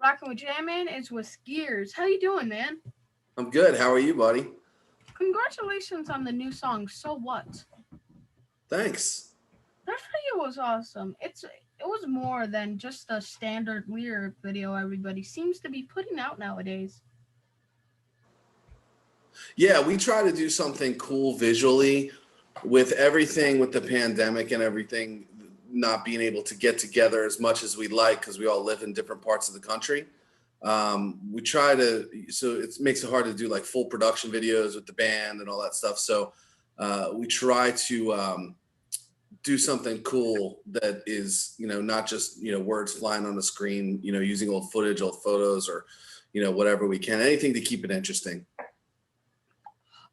Rockin' with J-Man is with Gears. How you doing, man? I'm good. How are you, buddy? Congratulations on the new song, So What? Thanks. That video was awesome. It was more than just a standard lyric video everybody seems to be putting out nowadays. Yeah, we try to do something cool visually with everything with the pandemic and everything not being able to get together as much as we'd like because we all live in different parts of the country. We try to, so it makes it hard to do like full production videos with the band and all that stuff. So we try to do something cool that is, not just, words flying on the screen, using old footage, old photos, or, whatever we can, anything to keep it interesting.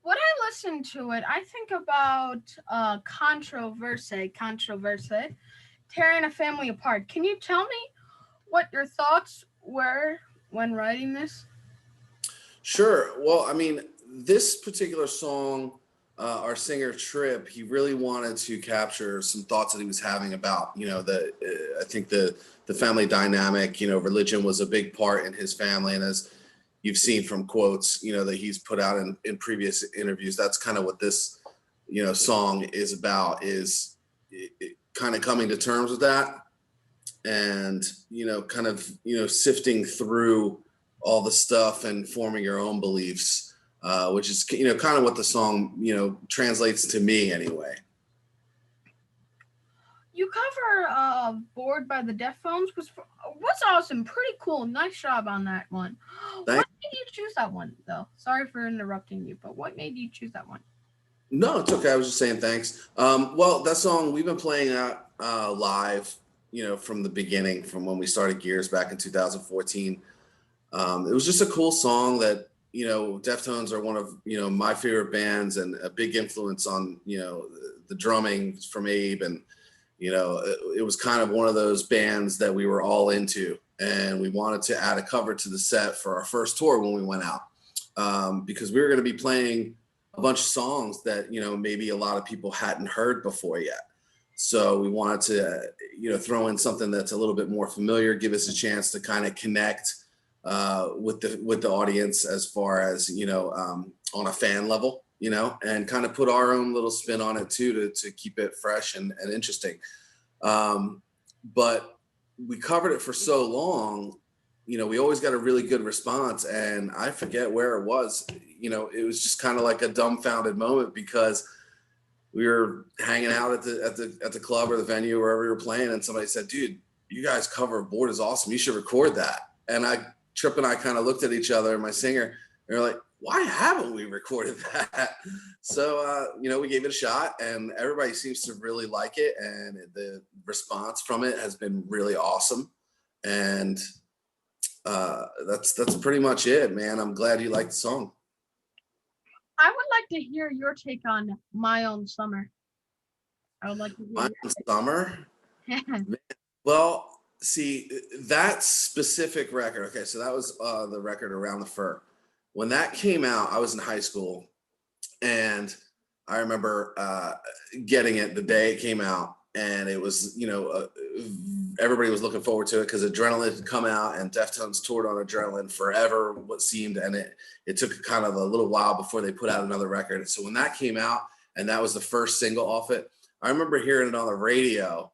When I listen to it, I think about controversy, tearing a family apart. Can you tell me what your thoughts were when writing this? Sure. Well, I mean, this particular song, our singer Trip, he really wanted to capture some thoughts that he was having about, I think the family dynamic. Religion was a big part in his family, and as you've seen from quotes, that he's put out in previous interviews, that's kind of what this, song is about, is kind of coming to terms with that, and kind of sifting through all the stuff and forming your own beliefs, which is kind of what the song translates to me anyway. You cover "Bored by the Deftones" was awesome, pretty cool. Nice job on that one. What Thank- made you choose that one, though? Sorry for interrupting you, but what made you choose that one? No, it's okay. I was just saying thanks. Well, that song we've been playing that live, from the beginning, from when we started Gears back in 2014. It was just a cool song that, Deftones are one of, my favorite bands and a big influence on, the drumming from Abe. And, it was kind of one of those bands that we were all into. And we wanted to add a cover to the set for our first tour when we went out, because we were going to be playing a bunch of songs that, maybe a lot of people hadn't heard before yet. So we wanted to, throw in something that's a little bit more familiar, give us a chance to kind of connect with the audience as far as on a fan level, and kind of put our own little spin on it too to keep it fresh and interesting. But we covered it for so long, we always got a really good response, and I forget where it was. It was just kind of like a dumbfounded moment because we were hanging out at the club or the venue wherever we were playing, and somebody said, "Dude, you guys cover Bored is awesome. You should record that." And Trip and I kind of looked at each other, and my singer, and we were like, "Why haven't we recorded that?" So, we gave it a shot, and everybody seems to really like it, and the response from it has been really awesome. And that's pretty much it, man. I'm glad you liked the song. I would like to hear your take on "My Own Summer." I would like to My hear Own Summer. your Well, see, that specific record. Okay, so that was the record Around the Fur. When that came out, I was in high school, and I remember getting it the day it came out, and it was, everybody was looking forward to it because Adrenaline had come out, and Deftones toured on Adrenaline forever, what seemed, and it took kind of a little while before they put out another record. So when that came out, and that was the first single off it, I remember hearing it on the radio,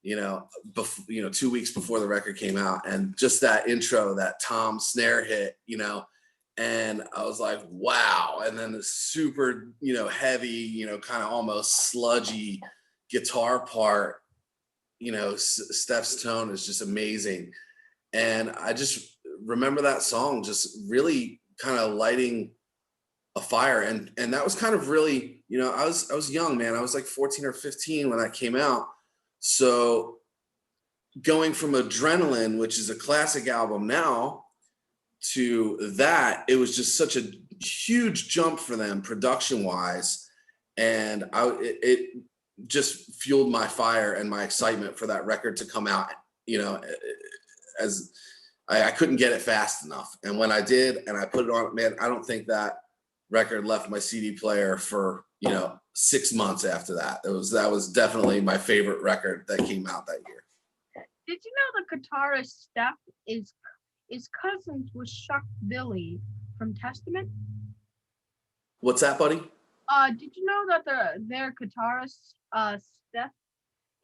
2 weeks before the record came out, and just that intro, that tom snare hit, and I was like, wow. And then the super, heavy, kind of almost sludgy guitar part, Steph's tone is just amazing. And I just remember that song just really kind of lighting a fire. And that was kind of really, I was young, man. I was like 14 or 15 when that came out. So going from Adrenaline, which is a classic album now, to that, it was just such a huge jump for them production wise. And it just fueled my fire and my excitement for that record to come out, as I couldn't get it fast enough. And when I did, and I put it on, man, I don't think that record left my CD player for, 6 months after that. That was definitely my favorite record that came out that year. Did you know the guitarist Steph is cousins with Chuck Billy from Testament? What's that, buddy? Did you know that their guitarist Steph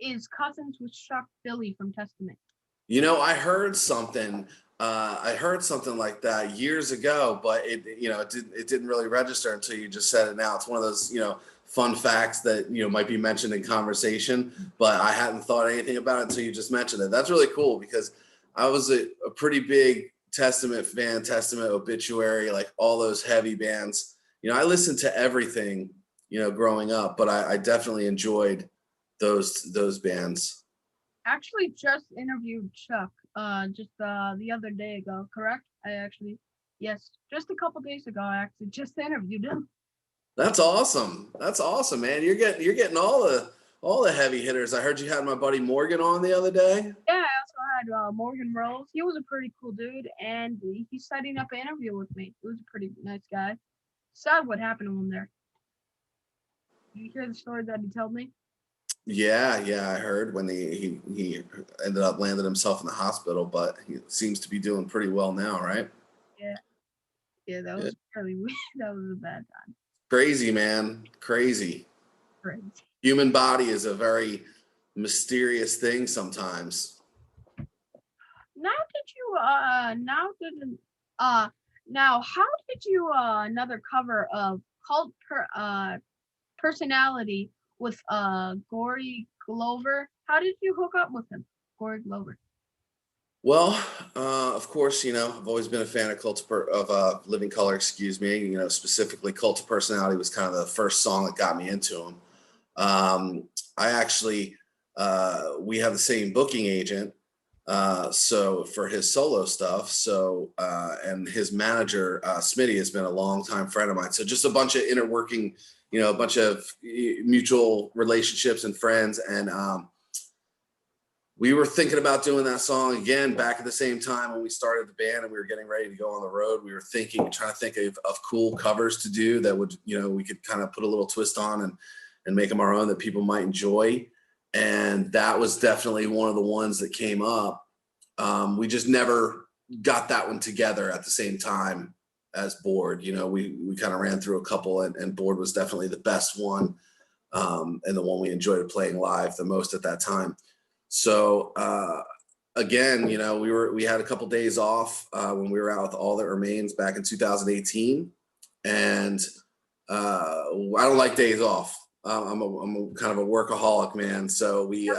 is cousins with Chuck Billy from Testament? I heard something. I heard something like that years ago, but it didn't really register until you just said it now. It's one of those fun facts that might be mentioned in conversation, but I hadn't thought anything about it until you just mentioned it. That's really cool because I was a pretty big Testament fan, Testament, Obituary, like all those heavy bands. I listened to everything growing up, but I definitely enjoyed those bands. Actually, just interviewed Chuck just the other day ago. Correct? Yes, just a couple days ago. I actually just interviewed him. That's awesome. That's awesome, man. You're getting all the heavy hitters. I heard you had my buddy Morgan on the other day. Yeah, I also had Morgan Rose. He was a pretty cool dude, and he's setting up an interview with me. He was a pretty nice guy. Sad what happened to him there. Did you hear the story that he told me? Yeah, yeah, I heard when he ended up landing himself in the hospital, but he seems to be doing pretty well now, right? Yeah, yeah, that Yeah. was really weird. That was a bad time. Crazy, man. Crazy. Crazy. Human body is a very mysterious thing sometimes. Now how did you another cover of personality with Gory Glover? How did you hook up with him, Gory Glover? Well, of course, I've always been a fan of Living Color, excuse me. Specifically, Cult of Personality was kind of the first song that got me into him. I actually, we have the same booking agent, so for his solo stuff. So, and his manager, Smitty, has been a longtime friend of mine. So just a bunch of inner working, a bunch of mutual relationships and friends. And we were thinking about doing that song again back at the same time when we started the band and we were getting ready to go on the road. We were trying to think of cool covers to do that would, we could kind of put a little twist on and make them our own that people might enjoy. And that was definitely one of the ones that came up. We just never got that one together at the same time as Bored. We kind of ran through a couple and Bored was definitely the best one. And the one we enjoyed playing live the most at that time. So again, we had a couple days off when we were out with All That Remains back in 2018, and I don't like days off. I'm a kind of a workaholic, man. So we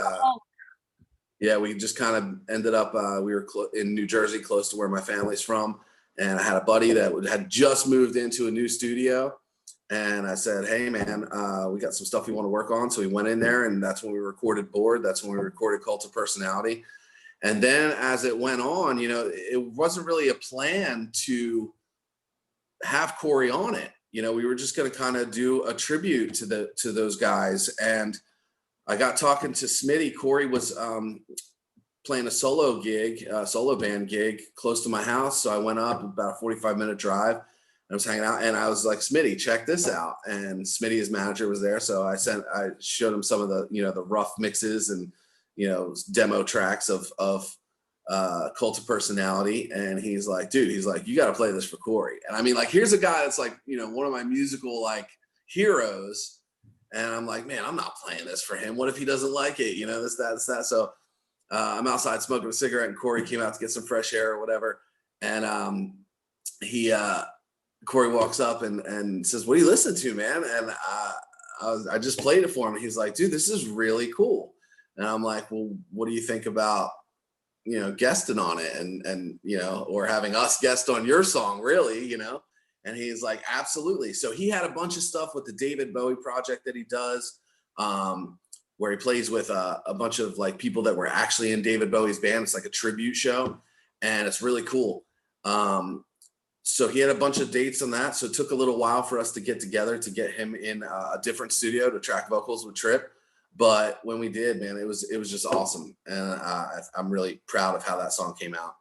just kind of ended up. We were in New Jersey, close to where my family's from, and I had a buddy that had just moved into a new studio. And I said, hey, man, we got some stuff we want to work on. So we went in there, and that's when we recorded Bored. That's when we recorded Cult of Personality. And then as it went on, it wasn't really a plan to have Corey on it. We were just going to kind of do a tribute to those guys. And I got talking to Smitty. Corey was playing a solo band gig close to my house. So I went up about a 45-minute drive. I was hanging out and I was like, Smitty, check this out. And Smitty, his manager, was there. So I showed him some of the, the rough mixes and, demo tracks of Cult of Personality. And he's like, dude, you got to play this for Corey. And I mean, like, here's a guy that's like, one of my musical like heroes. And I'm like, man, I'm not playing this for him. What if he doesn't like it? This, that. So I'm outside smoking a cigarette and Corey came out to get some fresh air or whatever. And Corey walks up and says, what do you listen to, man? And I just played it for him. He's like, dude, this is really cool. And I'm like, well, what do you think about, guesting on it and, or having us guest on your song, really, And he's like, absolutely. So he had a bunch of stuff with the David Bowie project that he does, where he plays with a bunch of like people that were actually in David Bowie's band. It's like a tribute show and it's really cool. So he had a bunch of dates on that. So it took a little while for us to get together to get him in a different studio to track vocals with Trip. But when we did, man, it was just awesome. And I'm really proud of how that song came out.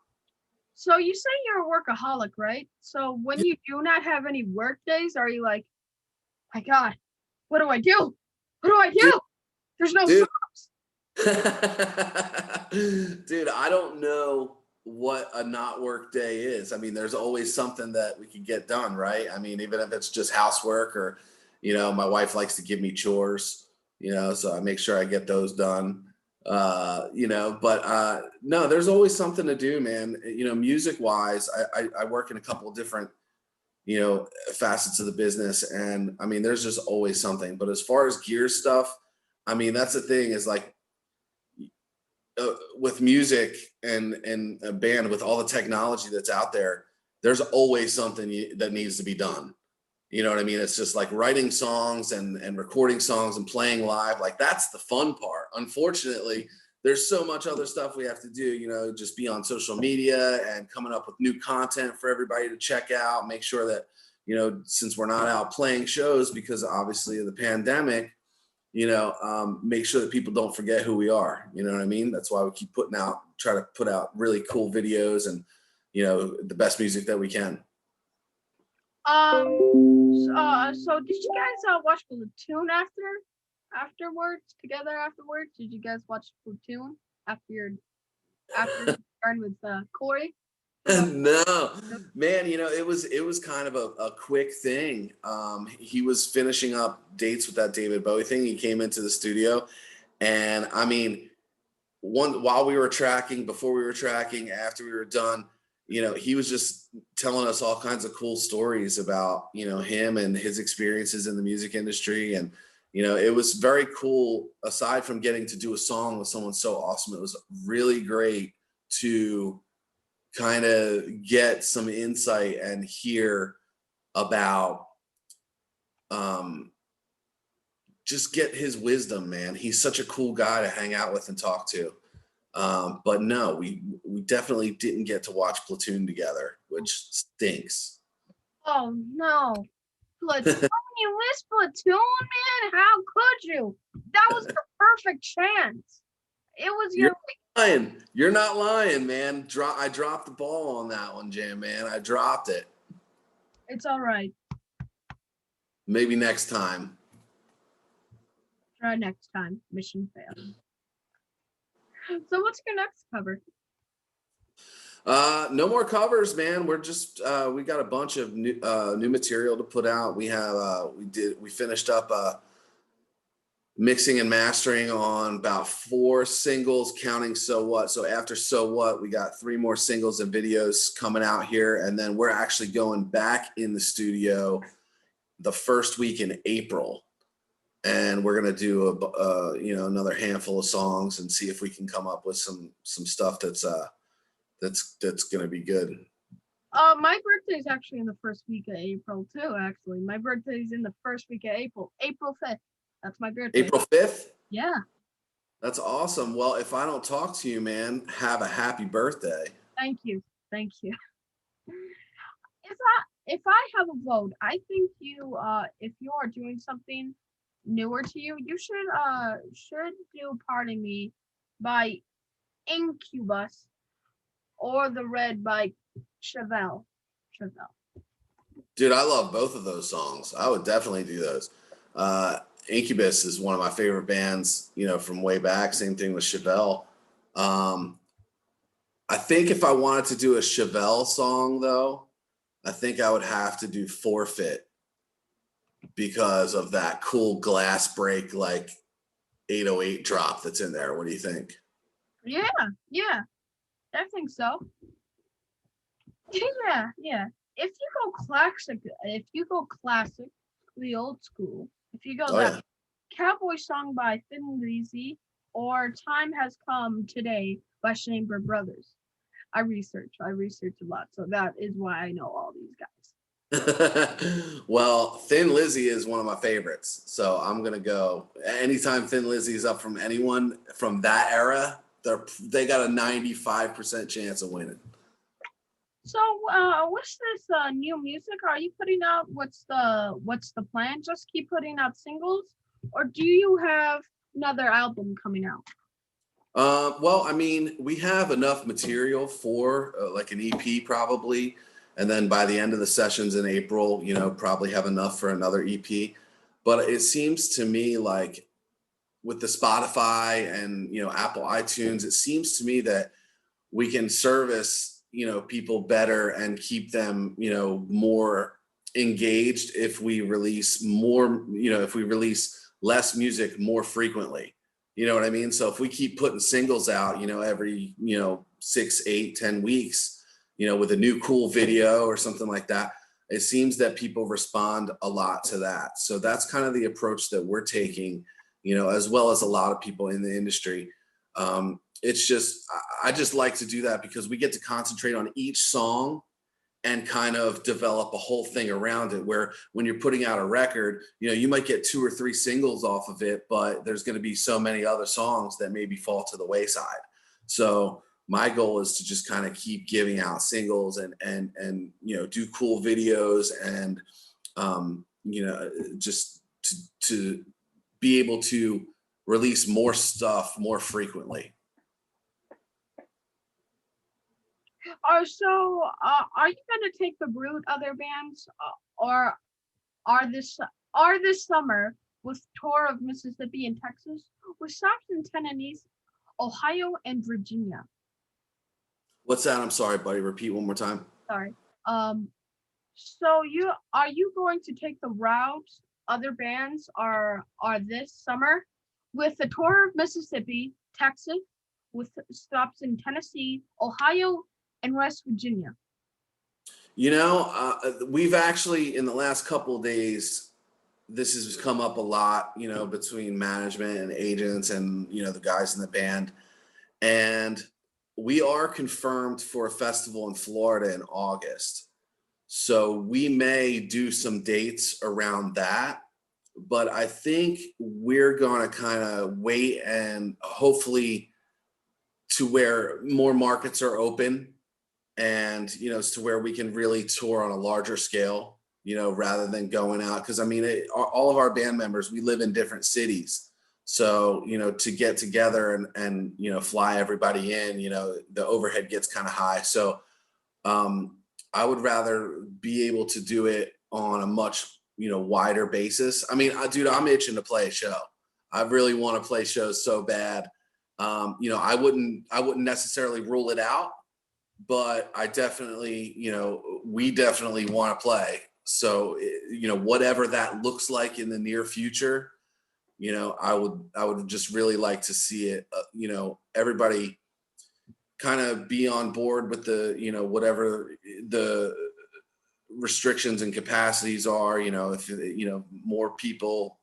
So you say you're a workaholic, right? So when you do not have any work days, are you like, my God, what do I do? What do I do? There's no songs. Dude, I don't know what a not work day is. I mean, there's always something that we can get done, right? I mean, even if it's just housework or, my wife likes to give me chores, so I make sure I get those done. But no, there's always something to do, man. Music wise, I work in a couple of different, facets of the business. And I mean, there's just always something. But as far as gear stuff, I mean, that's the thing is like, with music and a band with all the technology that's out there, there's always something that needs to be done. You know what I mean? It's just like writing songs and recording songs and playing live. Like that's the fun part. Unfortunately, there's so much other stuff we have to do, just be on social media and coming up with new content for everybody to check out, make sure that, since we're not out playing shows because obviously of the pandemic, make sure that people don't forget who we are. You know what I mean? That's why we keep try to put out really cool videos and, the best music that we can. So did you guys watch Platoon afterwards? Together afterwards? Did you guys watch Platoon after starting with Corey? No, man, it was kind of a quick thing. He was finishing up dates with that David Bowie thing. He came into the studio, and I mean, while we were tracking, before we were tracking, after we were done, he was just telling us all kinds of cool stories about, him and his experiences in the music industry. And, it was very cool. Aside from getting to do a song with someone so awesome, it was really great to kind of get some insight and hear about, just get his wisdom, man. He's such a cool guy to hang out with and talk to. But no, we definitely didn't get to watch Platoon together, which stinks. Oh no, Platoon! You missed Platoon, man. How could you? That was the perfect chance. It was your. You're not lying, man. I dropped the ball on that one, Jam, man. I dropped it. It's all right. Maybe next time. Try next time. Mission failed. So what's your next cover? No more covers, man. We're just we got a bunch of new material to put out. We have we finished up mixing and mastering on about 4 singles, counting So What. So after So What, we got 3 more singles and videos coming out here, and then we're actually going back in the studio the first week in April. And we're gonna do another handful of songs and see if we can come up with some stuff that's gonna be good. My birthday is actually in the first week of April too. Actually, my birthday is in the first week of April, April 5th. That's my birthday. April 5th? Yeah. That's awesome. Well, if I don't talk to you, man, have a happy birthday. Thank you. If I have a vote, I think if you are doing something newer to you, you should do Pardon Me by Incubus or The Red by Chevelle. Dude, I love both of those songs. I would definitely do those. Incubus is one of my favorite bands, from way back. Same thing with Chevelle. I think if I wanted to do a Chevelle song, though, I think I would have to do Forfeit because of that cool glass break, like 808 drop that's in there. What do you think? Yeah, I think so. Yeah. If you go classic, the old school, if you go Cowboy Song by Thin Lizzy or Time Has Come Today by Chamber Brothers. I research a lot, so that is why I know all these guys. Well, Thin Lizzy is one of my favorites, so I'm gonna go. Anytime Thin Lizzy is up from anyone from that era, they got a 95% chance of winning. So, what's this new music? Are you putting out? What's the plan? Just keep putting out singles, or do you have another album coming out? Well, I mean, we have enough material for like an EP probably, and then by the end of the sessions in April, probably have enough for another EP. But it seems to me like with the Spotify and Apple iTunes, it seems to me that we can service people better and keep them more engaged if we release more, if we release less music more frequently. You know what I mean? So if we keep putting singles out, every 6, 8, 10 weeks, with a new cool video or something like that, it seems that people respond a lot to that. So that's kind of the approach that we're taking, as well as a lot of people in the industry. It's just, I just like to do that because we get to concentrate on each song and kind of develop a whole thing around it, where when you're putting out a record, you might get 2 or 3 singles off of it, but there's going to be so many other songs that maybe fall to the wayside. So my goal is to just kind of keep giving out singles and do cool videos and just to be able to release more stuff more frequently. So, are you gonna take the route other bands, or are this summer with tour of Mississippi and Texas, with stops in Tennessee, Ohio, and Virginia? What's that? I'm sorry, buddy. Repeat one more time. Sorry. So you going to take the route other bands are this summer, with the tour of Mississippi, Texas, with stops in Tennessee, Ohio, and West Virginia? We've actually, in the last couple of days, this has come up a lot, between management and agents and, the guys in the band. And we are confirmed for a festival in Florida in August. So we may do some dates around that. But I think we're going to kind of wait and hopefully to where more markets are open and, as to where we can really tour on a larger scale, rather than going out. Because, I mean, all of our band members, we live in different cities. So, to get together and fly everybody in, the overhead gets kind of high. So I would rather be able to do it on a much, wider basis. I mean, dude, I'm itching to play a show. I really want to play shows so bad. I wouldn't necessarily rule it out, but I definitely, we definitely want to play. So, whatever that looks like in the near future, I would just really like to see it, everybody kind of be on board with the, whatever the restrictions and capacities are, if, more people,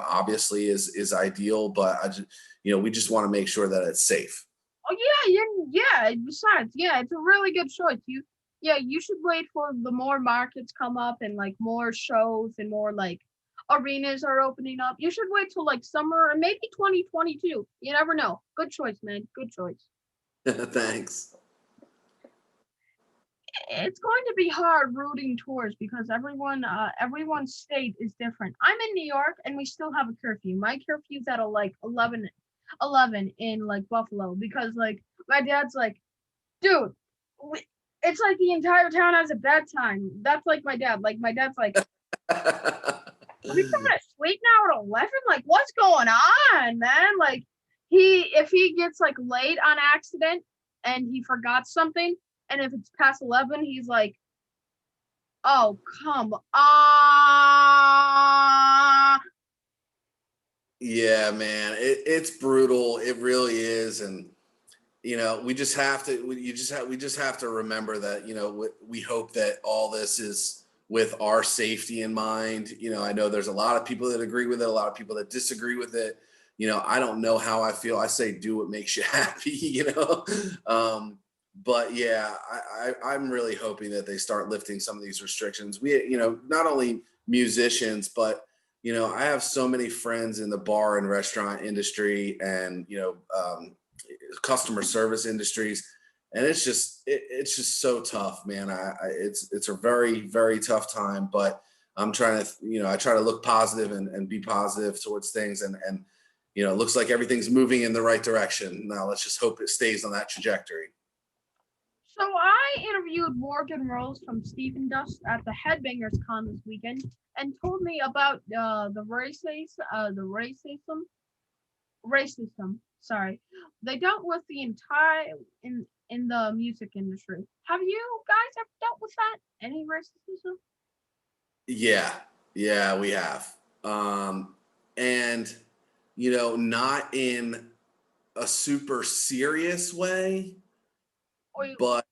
obviously is ideal, but I just, we just want to make sure that it's safe. Oh yeah. Besides, yeah, it's a really good choice. You should wait for the more markets come up and like more shows and more like arenas are opening up. You should wait till like summer or maybe 2022. You never know. Good choice, man. Good choice. Thanks. It's going to be hard routing tours because everyone's state is different. I'm in New York and we still have a curfew. My curfew's at like 11 in like Buffalo, because like my dad's like, dude, it's like the entire town has a bedtime. That's like my dad. Like my dad's like, we going to sleep now at 11? Like, what's going on, man? Like, if he gets like late on accident and he forgot something, and if it's past 11, he's like, oh, come on. Yeah, man, it's brutal. It really is. And, we just have to, we just have to remember that, we hope that all this is with our safety in mind. I know there's a lot of people that agree with it, a lot of people that disagree with it. I don't know how I feel. I say, do what makes you happy, but yeah, I'm really hoping that they start lifting some of these restrictions. We, not only musicians, but, I have so many friends in the bar and restaurant industry and, customer service industries. And it's just so tough, man. It's a very, very tough time, but I'm trying to, I try to look positive and be positive towards things. And, it looks like everything's moving in the right direction. Now let's just hope it stays on that trajectory. So I interviewed Morgan Rose from Stephen Dust at the Headbangers Con this weekend and told me about the racism racism. Sorry, they dealt with the entire in the music industry. Have you guys ever dealt with that? Any racism? Yeah, yeah, we have. And not in a super serious way, Or you, but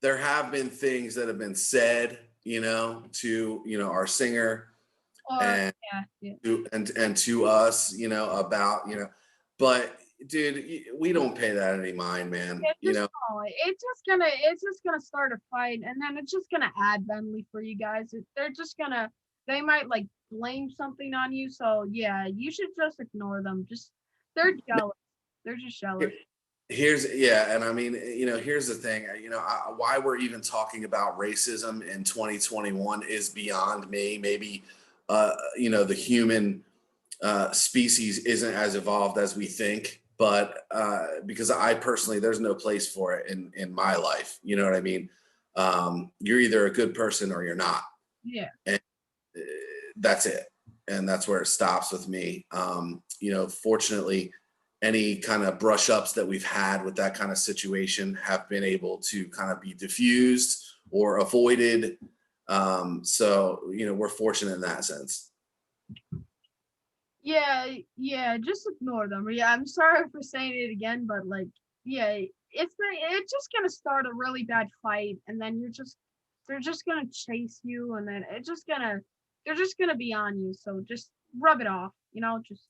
there have been things that have been said, to, our singer or and yeah, yeah. and to us, about, but dude, we don't pay that any mind, man. It's just oh, it's just gonna start a fight, and then it's just gonna add Bentley for you guys. They're just gonna they might like blame something on you. So yeah, you should just ignore them. Just they're jealous. They're just jealous. Here's yeah, and I mean, here's the thing. Why we're even talking about racism in 2021 is beyond me. Maybe, the human species isn't as evolved as we think, but because I personally, there's no place for it in my life. You know what I mean? You're either a good person or you're not, Yeah. and uh, that's it, and that's where it stops with me. Fortunately, any kind of brush ups that we've had with that kind of situation have been able to kind of be diffused or avoided. So we're fortunate in that sense. Yeah, yeah, just ignore them. Yeah, I'm sorry for saying it again, but like, yeah, it's just gonna start a really bad fight, and then they're just gonna chase you, and then they're just gonna be on you. So just rub it off, just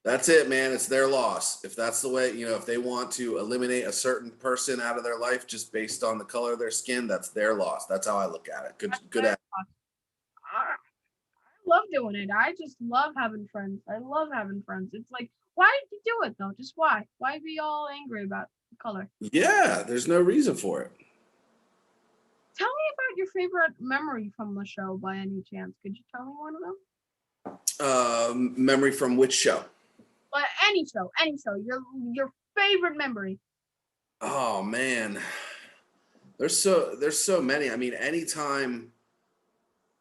That's it, man. It's their loss. If that's the way, if they want to eliminate a certain person out of their life just based on the color of their skin, that's their loss. That's how I look at it. Good, that's good. their loss. I love doing it. I just love having friends. I love having friends. It's like, why did you do it though? Just why? Why be all angry about the color? Yeah, there's no reason for it. Tell me about your favorite memory from the show by any chance. Could you tell me one of them? Memory from which show? But any show, your favorite memory. Oh man, there's so many. I mean, anytime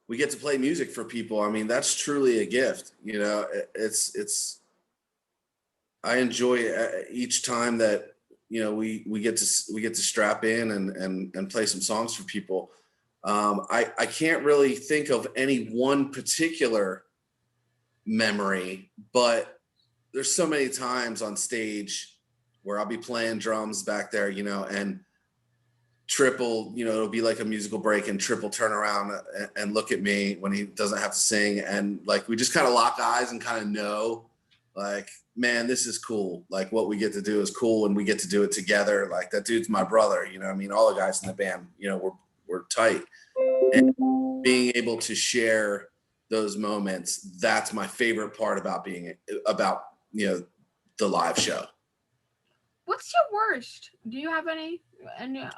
we get to play music for people, I mean, that's truly a gift. It's I enjoy each time that we get to strap in and play some songs for people. I can't really think of any one particular memory, but there's so many times on stage where I'll be playing drums back there, and Triple, it'll be like a musical break, and Triple turn around and look at me when he doesn't have to sing, and like we just kind of lock eyes and kind of know, like, man, this is cool. Like what we get to do is cool, and we get to do it together. Like that dude's my brother. I mean, all the guys in the band, we're tight, and being able to share those moments, that's my favorite part about being about the live show. What's your worst? Do you have any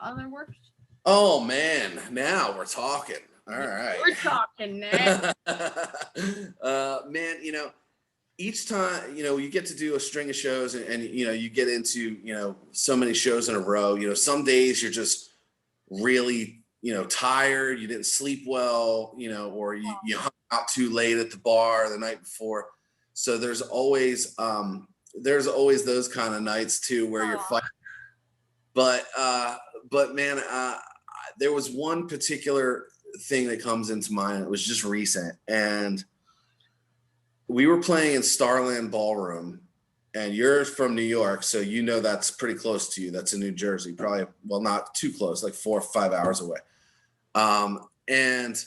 other worst? Oh man, now we're talking. All Yeah, right. we're talking now. Man, each time, you get to do a string of shows, and you get into, so many shows in a row. Some days you're just really, tired, you didn't sleep well, or you hung out too late at the bar the night before. So there's always those kind of nights too where you're fighting. But man, there was one particular thing that comes into mind. It was just recent, and we were playing in Starland Ballroom, and you're from New York, so that's pretty close to you. That's in New Jersey, probably, well, not too close, like 4 or 5 hours away. And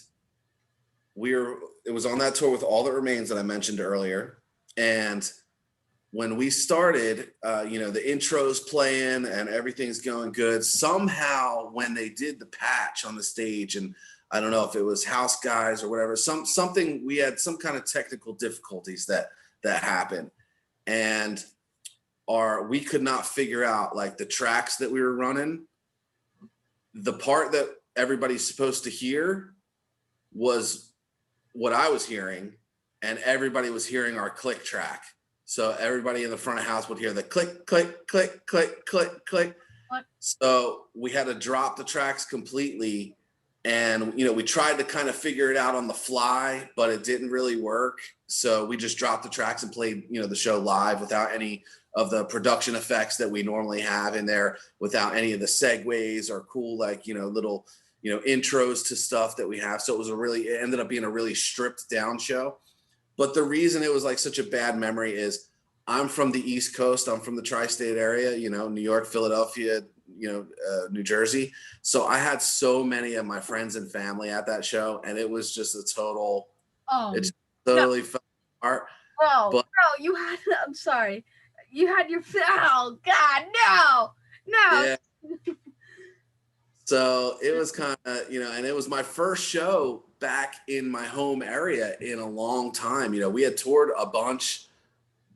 it was on that tour with All That Remains that I mentioned earlier, and when we started, the intro's playing and everything's going good. Somehow, when they did the patch on the stage, and I don't know if it was house guys or whatever, something, we had some kind of technical difficulties that happened, and we could not figure out, like, the tracks that we were running. The part that everybody's supposed to hear was what I was hearing, and everybody was hearing our click track. So everybody in the front of house would hear the click, click, click, click, click, click. What? So we had to drop the tracks completely. And, we tried to kind of figure it out on the fly, but it didn't really work. So we just dropped the tracks and played, the show live without any of the production effects that we normally have in there without any of the segues or cool, like, little, intros to stuff that we have. So it ended up being a really stripped down show. But the reason it was like such a bad memory is I'm from the East Coast. I'm from the tri-state area, New York, Philadelphia, New Jersey. So I had so many of my friends and family at that show, and it was just a total, it just totally fell apart. Bro, I'm sorry. You had your, oh God, no. Yeah. So it was kind of, and it was my first show back in my home area in a long time. We had toured a bunch,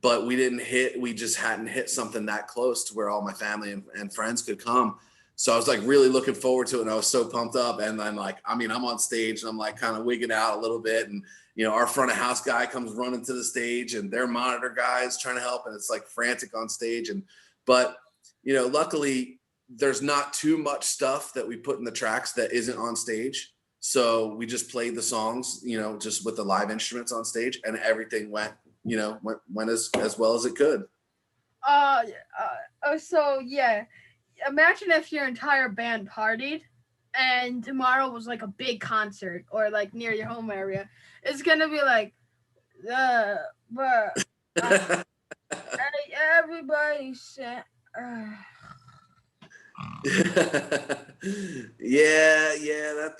but we just hadn't hit something that close to where all my family and friends could come. So I was like really looking forward to it, and I was so pumped up. And I'm like, I'm on stage and I'm like kind of wigging out a little bit. And, our front of house guy comes running to the stage, and their monitor guy is trying to help. And it's like frantic on stage. But luckily there's not too much stuff that we put in the tracks that isn't on stage. So we just played the songs, just with the live instruments on stage, and everything went as well as it could. So yeah, imagine if your entire band partied and tomorrow was like a big concert or like near your home area. It's gonna be like, but everybody said. Yeah,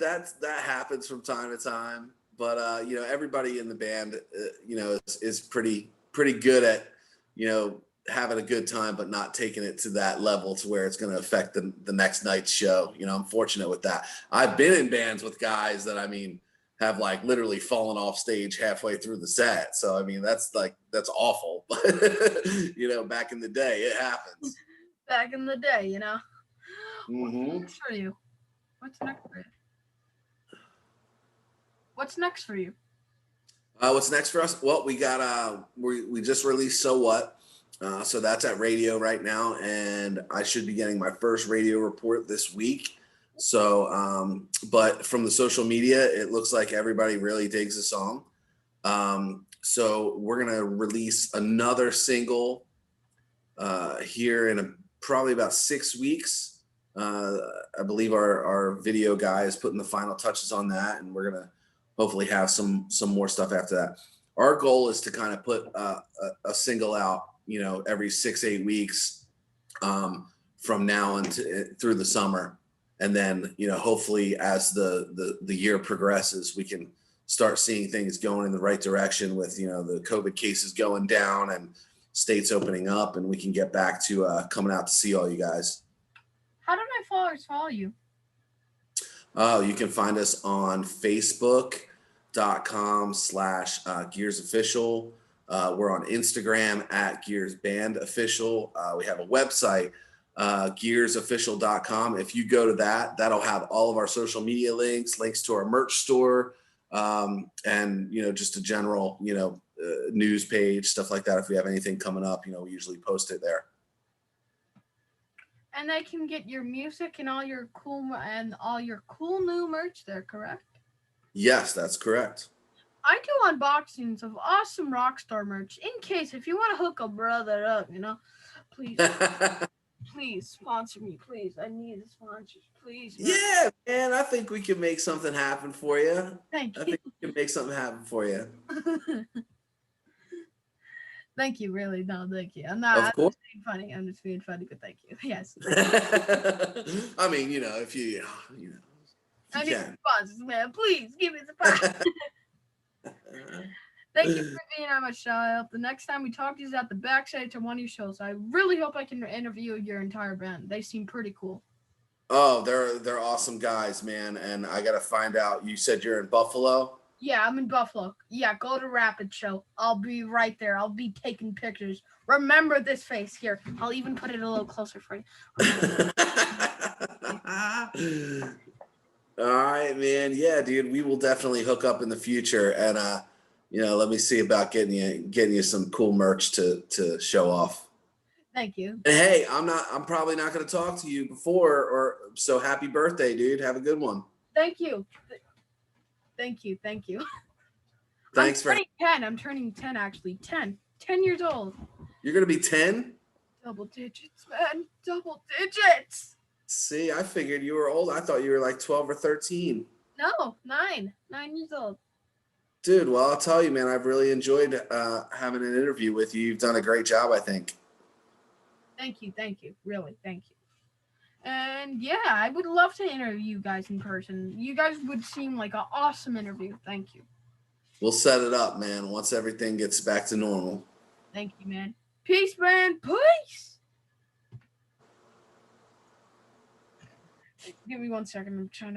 that happens from time to time. But everybody in the band, is pretty good at, having a good time, but not taking it to that level to where it's going to affect the next night's show. I'm fortunate with that. I've been in bands with guys that have like literally fallen off stage halfway through the set. So that's awful. But back in the day, it happens. Back in the day, Mm-hmm. What's next for you? What's next for you? What's next for you? What's next for us? Well, we got we just released So What. So that's at radio right now, and I should be getting my first radio report this week. So, but from the social media, it looks like everybody really digs the song. So we're gonna release another single here in probably about 6 weeks. I believe our video guy is putting the final touches on that, and we're gonna hopefully have some more stuff after that. Our goal is to kind of put a single out, every 6-8 weeks from now through the summer, and then hopefully as the year progresses, we can start seeing things going in the right direction with the COVID cases going down and states opening up, and we can get back to coming out to see all you guys. How do my followers follow you? You can find us on Facebook.com/Gears Official. We're on Instagram at Gears Band Official. We have a website, gearsofficial.com. If you go to that, that'll have all of our social media links to our merch store, and just a general news page, stuff like that. If we have anything coming up, we usually post it there. And they can get your music and all your cool new merch there, correct? Yes, that's correct. I do unboxings of awesome Rockstar merch. In case if you want to hook a brother up, please, please sponsor me, please. I need a sponsor, please. Yeah, man, I think we can make something happen for you. Thank you. I think we can make something happen for you. Thank you, really. No, thank you. I'm just being funny. I'm just being funny, but thank you. Yes. I mean, if you I need sponsors, man. Please give me the sponsors. Thank you for being on my show. I hope the next time we talk is at the backstage of one of your shows. I really hope I can interview your entire band. They seem pretty cool. Oh, they're awesome guys, man. And I gotta find out. You said you're in Buffalo? Yeah, I'm in Buffalo. Yeah, go to Rapid Show. I'll be right there. I'll be taking pictures. Remember this face here. I'll even put it a little closer for you. All right, man. Yeah, dude, we will definitely hook up in the future, and let me see about getting you some cool merch to show off. Thank you. And hey, I'm probably not going to talk to you before, or so happy birthday, dude. Have a good one. Thank you. Thank you. Thanks I'm turning 10. I'm turning 10 actually. 10 years old. You're going to be 10? Double digits, man. Double digits. See, I figured you were old. I thought you were like 12 or 13. No, 9. 9 years old. Dude, well, I'll tell you, man, I've really enjoyed having an interview with you. You've done a great job, I think. Thank you. Thank you. Really, thank you. And yeah, I would love to interview you guys in person. You guys would seem like an awesome interview. Thank you. We'll set it up, man, once everything gets back to normal. Thank you, man. Peace, man. Peace. Give me 1 second. I'm trying to.